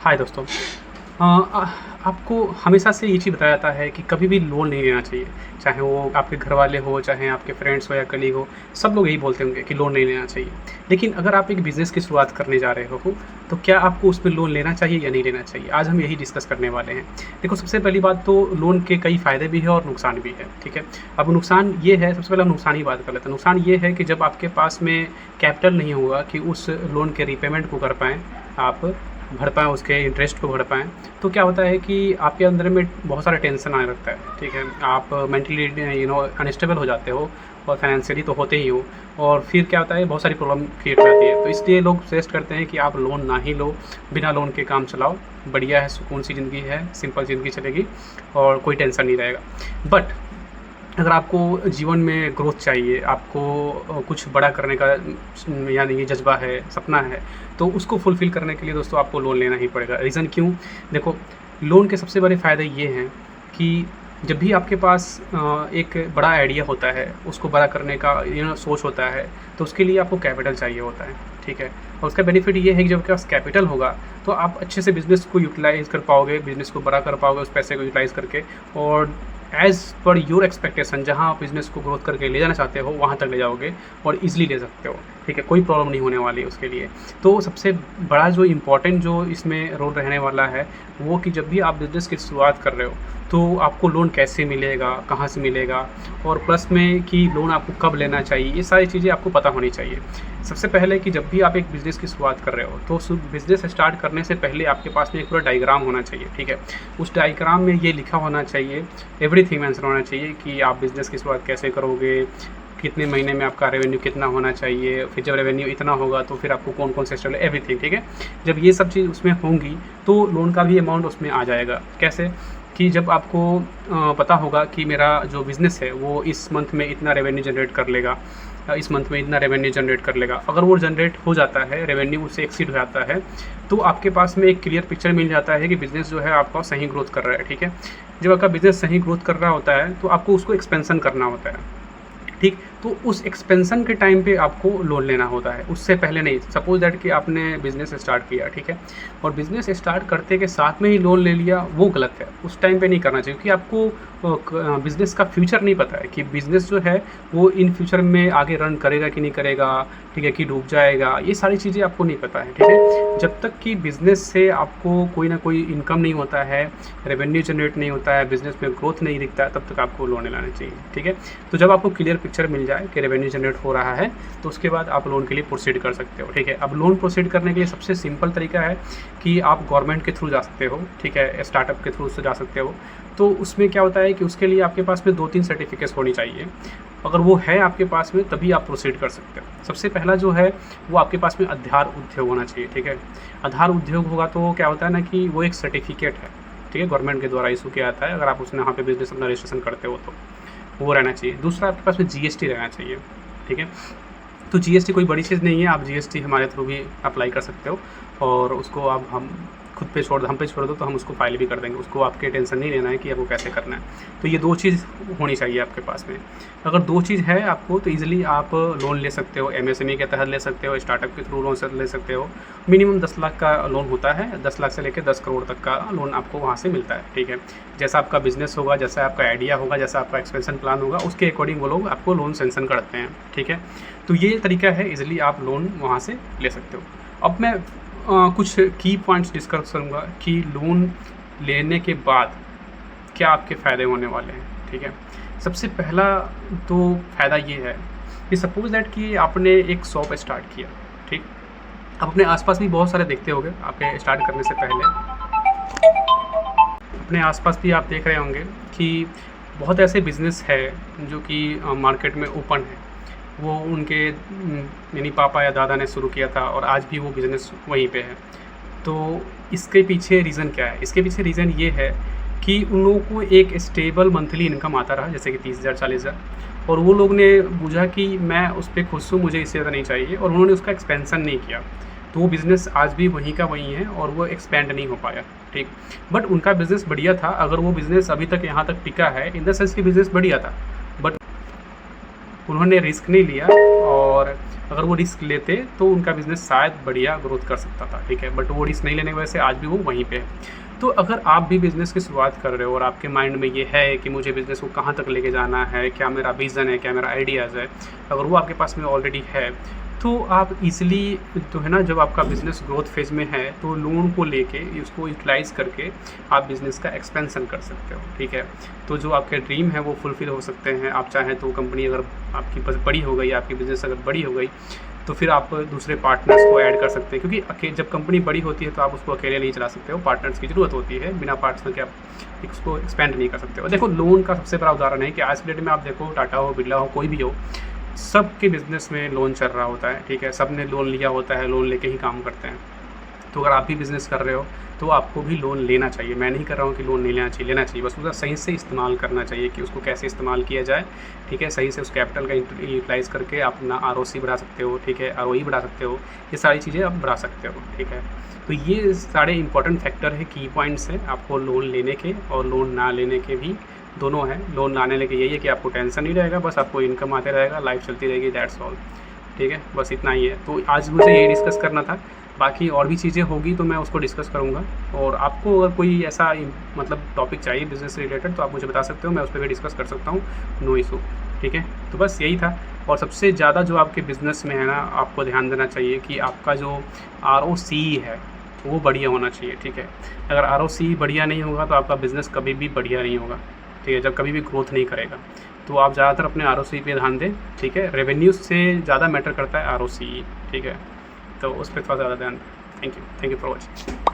हाय दोस्तों। आपको हमेशा से ये चीज़ बताया जाता है कि कभी भी लोन नहीं लेना चाहिए। चाहे वो आपके घरवाले हो, चाहे आपके फ्रेंड्स हो या कलीग हो, सब लोग यही बोलते होंगे कि लोन नहीं लेना चाहिए। लेकिन अगर आप एक बिज़नेस की शुरुआत करने जा रहे हो, तो क्या आपको उसमें लोन लेना चाहिए या नहीं लेना चाहिए? आज हम यही डिस्कस करने वाले हैं। देखो, सबसे पहली बात तो लोन के कई फ़ायदे भी हैं और नुकसान भी है, ठीक है? अब नुकसान ये है, सबसे पहले हम नुकसान की बात कर लेते हैं। नुकसान ये है कि जब आपके पास में कैपिटल नहीं होगा कि उस लोन के रीपेमेंट को कर पाएँ, आप भर पाएँ, उसके इंटरेस्ट को भर पाएँ, तो क्या होता है कि आपके अंदर में बहुत सारा टेंशन आने लगता है, ठीक है? आप मेंटली अनस्टेबल हो जाते हो और फाइनेंशियली तो होते ही हो, और फिर क्या होता है, बहुत सारी प्रॉब्लम क्रिएट हो जाती है। तो इसलिए लोग सजेस्ट करते हैं कि आप लोन ना ही लो, बिना लोन के काम चलाओ, बढ़िया है, सुकून सी ज़िंदगी है, सिंपल ज़िंदगी चलेगी और कोई टेंशन नहीं रहेगा। बट अगर आपको जीवन में ग्रोथ चाहिए, आपको कुछ बड़ा करने का यानी कि जज़्बा है, सपना है, तो उसको फुलफ़िल करने के लिए दोस्तों आपको लोन लेना ही पड़ेगा। रीज़न क्यों? देखो, लोन के सबसे बड़े फ़ायदे ये हैं कि जब भी आपके पास एक बड़ा आइडिया होता है, उसको बड़ा करने का सोच होता है, तो उसके लिए आपको कैपिटल चाहिए होता है, ठीक है? और उसका बेनिफिट ये है कि जब आपके पास कैपिटल होगा, तो आप अच्छे से बिज़नेस को यूटिलाइज़ कर पाओगे, बिज़नेस को बड़ा कर पाओगे उस पैसे को यूटिलाइज़ करके, और एज़ पर योर एक्सपेक्टेशन जहाँ आप बिज़नेस को ग्रोथ करके ले जाना चाहते हो, वहाँ तक ले जाओगे और ईज़िली ले सकते हो, ठीक है? कोई प्रॉब्लम नहीं होने वाली है उसके लिए। तो सबसे बड़ा जो इम्पोर्टेंट जो इसमें रोल रहने वाला है, वो कि जब भी आप बिज़नेस की शुरुआत कर रहे हो, तो आपको लोन कैसे मिलेगा, कहाँ से मिलेगा, और प्लस में कि लोन आपको कब लेना चाहिए, ये सारी चीज़ें आपको पता होनी चाहिए। सबसे पहले कि जब भी आप एक बिज़नेस की शुरुआत कर रहे हो, तो बिज़नेस स्टार्ट करने से पहले आपके पास में एक पूरा डायग्राम होना चाहिए, ठीक है? उस डायग्राम में ये लिखा होना चाहिए, एवरीथिंग मेंशन होना चाहिए कि आप बिज़नेस की शुरुआत कैसे करोगे, कितने महीने में आपका रेवेन्यू कितना होना चाहिए, फिर जब रेवेन्यू इतना होगा तो फिर आपको कौन-कौन से स्टेप, एवरीथिंग, ठीक है? जब ये सब चीज़ उसमें होंगी, तो लोन का भी अमाउंट उसमें आ जाएगा। कैसे? कि जब आपको पता होगा कि मेरा जो बिज़नेस है, वो इस मंथ में इतना रेवेन्यू जनरेट कर लेगा, इस मंथ में इतना रेवेन्यू जनरेट कर लेगा। अगर वो जनरेट हो जाता है, रेवेन्यू उससे एक्सीड हो जाता है, तो आपके पास में एक क्लियर पिक्चर मिल जाता है कि बिज़नेस जो है आपका सही ग्रोथ कर रहा है, ठीक है? जब आपका बिज़नेस सही ग्रोथ कर रहा होता है, तो आपको उसको एक्सपेंशन करना होता है, ठीक? तो उस एक्सपेंशन के टाइम पे आपको लोन लेना होता है, उससे पहले नहीं। सपोज़ दैट कि आपने बिज़नेस स्टार्ट किया, ठीक है? और बिज़नेस स्टार्ट करते के साथ में ही लोन ले लिया, वो गलत है। उस टाइम पे नहीं करना चाहिए, क्योंकि आपको बिज़नेस का फ्यूचर नहीं पता है कि बिज़नेस जो है वो इन फ्यूचर में आगे रन करेगा कि नहीं करेगा, ठीक है? कि डूब जाएगा, ये सारी चीज़ें आपको नहीं पता है, ठीक है? जब तक कि बिज़नेस से आपको कोई ना कोई इनकम नहीं होता है, रेवेन्यू जनरेट नहीं होता है, बिज़नेस में ग्रोथ नहीं दिखता है, तब तक आपको लोन लेना चाहिए, ठीक है? तो जब आपको क्लियर पिक्चर मिल जाए कि रेवेन्यू जनरेट हो रहा है, तो उसके बाद आप लोन के लिए प्रोसीड कर सकते हो, ठीक है? अब लोन प्रोसीड करने के लिए सबसे सिंपल तरीका है कि आप गवर्नमेंट के थ्रू जा सकते हो, ठीक है? स्टार्टअप के थ्रू से जा सकते हो। तो उसमें क्या होता है कि उसके लिए आपके पास में 2-3 सर्टिफिकेट्स होनी चाहिए। अगर वो है आपके पास में, तभी आप प्रोसीड कर सकते हो। सबसे पहला जो है, वो आपके पास में आधार उद्योग होना चाहिए, ठीक है? आधार उद्योग होगा तो क्या होता है ना कि वो एक सर्टिफिकेट है, ठीक है? गवर्नमेंट के द्वारा इशू किया जाता है, अगर आप उसमें वहाँ पे बिज़नेस अपना रजिस्ट्रेशन करते हो तो। वो रहना चाहिए। दूसरा, आपके पास में जीएसटी रहना चाहिए, ठीक है? तो जीएसटी कोई बड़ी चीज़ नहीं है, आप जीएसटी हमारे थ्रू भी अप्लाई कर सकते हो, और उसको आप हम पे छोड़ दो, तो हम उसको फाइल भी कर देंगे। उसको आपके टेंशन नहीं लेना है कि आपको कैसे करना है। तो ये 2 चीज़ होनी चाहिए आपके पास में। अगर 2 चीज़ है आपको, तो ईज़िली आप लोन ले सकते हो, एमएसएमई के तहत ले सकते हो, स्टार्टअप के थ्रू लोन से ले सकते हो। मिनिमम 10 लाख का लोन होता है, 10 लाख से लेकर 10 करोड़ तक का लोन आपको वहाँ से मिलता है, ठीक है? जैसा आपका बिज़नेस होगा, जैसा आपका आइडिया होगा, जैसा आपका एक्सपेंशन प्लान होगा, उसके अकॉर्डिंग वो लोग आपको लोन सैंक्शन करते हैं, ठीक है? तो ये तरीका है, ईज़िली आप लोन वहाँ से ले सकते हो। अब मैं कुछ की पॉइंट्स डिस्कस करूँगा कि लोन लेने के बाद क्या आपके फ़ायदे होने वाले हैं, ठीक है? सबसे पहला तो फ़ायदा ये है कि सपोज़ दैट कि आपने एक शॉप स्टार्ट किया, ठीक? आप अपने आस-पास भी बहुत सारे देखते होंगे, आपके स्टार्ट करने से पहले अपने आस-पास भी आप देख रहे होंगे कि बहुत ऐसे बिज़नेस है जो कि मार्केट में ओपन है। वो उनके यानी पापा या दादा ने शुरू किया था, और आज भी वो बिज़नेस वहीं पे है। तो इसके पीछे रीज़न क्या है? इसके पीछे रीज़न ये है कि उन लोगों को एक स्टेबल मंथली इनकम आता रहा, जैसे कि 30,000 40,000, और वो लोग ने बूझा कि मैं उस पे खुश हूँ, मुझे इससे ज़्यादा नहीं चाहिए, और उन्होंने उसका एक्सपेंशन नहीं किया। तो वो बिज़नेस आज भी वहीं का वहीं है, और वो एक्सपेंड नहीं हो पाया, ठीक? बट उनका बिज़नेस बढ़िया था। अगर वो बिज़नेस अभी तक यहाँ तक टिका है, इन द सेंस कि बिज़नेस बढ़िया था, बट उन्होंने रिस्क नहीं लिया और अगर वो रिस्क लेते तो उनका बिज़नेस शायद बढ़िया ग्रोथ कर सकता था, ठीक है, बट वो रिस्क नहीं लेने की वजह से आज भी वो वहीं पे है। तो अगर आप भी बिज़नेस की शुरुआत कर रहे हो और आपके माइंड में ये है कि मुझे बिज़नेस को कहाँ तक लेके जाना है, क्या मेरा विज़न है, क्या मेरा आइडियाज़ है, अगर वो आपके पास में ऑलरेडी है, तो आप ईज़िली जो है ना, जब आपका बिज़नेस ग्रोथ फेज़ में है तो लोन को लेके उसको यूटिलाइज़ करके आप बिज़नेस का एक्सपेंशन कर सकते हो, ठीक है। तो जो आपके ड्रीम है वो फुलफ़िल हो सकते हैं। आप चाहें तो कंपनी अगर आपकी बस बड़ी हो गई, आपकी बिज़नेस अगर बड़ी हो गई, तो फिर आप दूसरे पार्टनर्स को ऐड कर सकते हैं, क्योंकि जब कंपनी बड़ी होती है तो आप उसको अकेले नहीं चला सकते हो, पार्टनर्स की ज़रूरत होती है। बिना पार्टनर के आप उसको एक्सपेंड नहीं कर सकते हो। देखो, लोन का सबसे बड़ा उदाहरण है कि आज के डेट में आप देखो, टाटा हो, बिरला हो, कोई भी हो, सबके बिज़नेस में लोन चल रहा होता है, ठीक है। सब ने लोन लिया होता है, लोन लेके ही काम करते हैं। तो अगर आप भी बिज़नेस कर रहे हो तो आपको भी लोन लेना चाहिए। मैं नहीं कर रहा हूँ कि लोन नहीं लेना चाहिए, लेना चाहिए, बस उसका सही से इस्तेमाल करना चाहिए कि उसको कैसे इस्तेमाल किया जाए, ठीक है। सही से उस कैपिटल का यूटिलाइज़ करके आप अपना आरओसी बढ़ा सकते हो, ठीक है, आरओई बढ़ा सकते हो, ये सारी चीज़ें आप बढ़ा सकते हो, ठीक है। तो ये सारे इंपॉर्टेंट फैक्टर है, की पॉइंट्स हैं आपको लोन लेने के और लोन ना लेने के भी, दोनों हैं। लोन लाने लेके यही है कि आपको टेंशन नहीं रहेगा, बस आपको इनकम आते रहेगा, लाइफ चलती रहेगी, दैट्स ऑल, ठीक है। बस इतना ही है। तो आज मुझे यही डिस्कस करना था, बाकी और भी चीज़ें होगी तो मैं उसको डिस्कस करूँगा। और आपको अगर कोई ऐसा मतलब टॉपिक चाहिए बिज़नेस से रिलेटेड तो आप मुझे बता सकते हो, मैं उस पर भी डिस्कस कर सकता हूँ, नो इशू, ठीक है। तो बस यही था। और सबसे ज़्यादा जो आपके बिज़नेस में है ना, आपको ध्यान देना चाहिए कि आपका जो आरओसी है वो बढ़िया होना चाहिए, ठीक है। अगर आरओसी बढ़िया नहीं होगा तो आपका बिज़नेस कभी भी बढ़िया नहीं होगा, ठीक है, जब कभी भी ग्रोथ नहीं करेगा। तो आप ज़्यादातर अपने आरओसी पे ध्यान दें, ठीक है। रेवेन्यू से ज़्यादा मैटर करता है आरओसी, ठीक है। तो उस पर थोड़ा ज़्यादा ध्यान दें। Thank you for watching.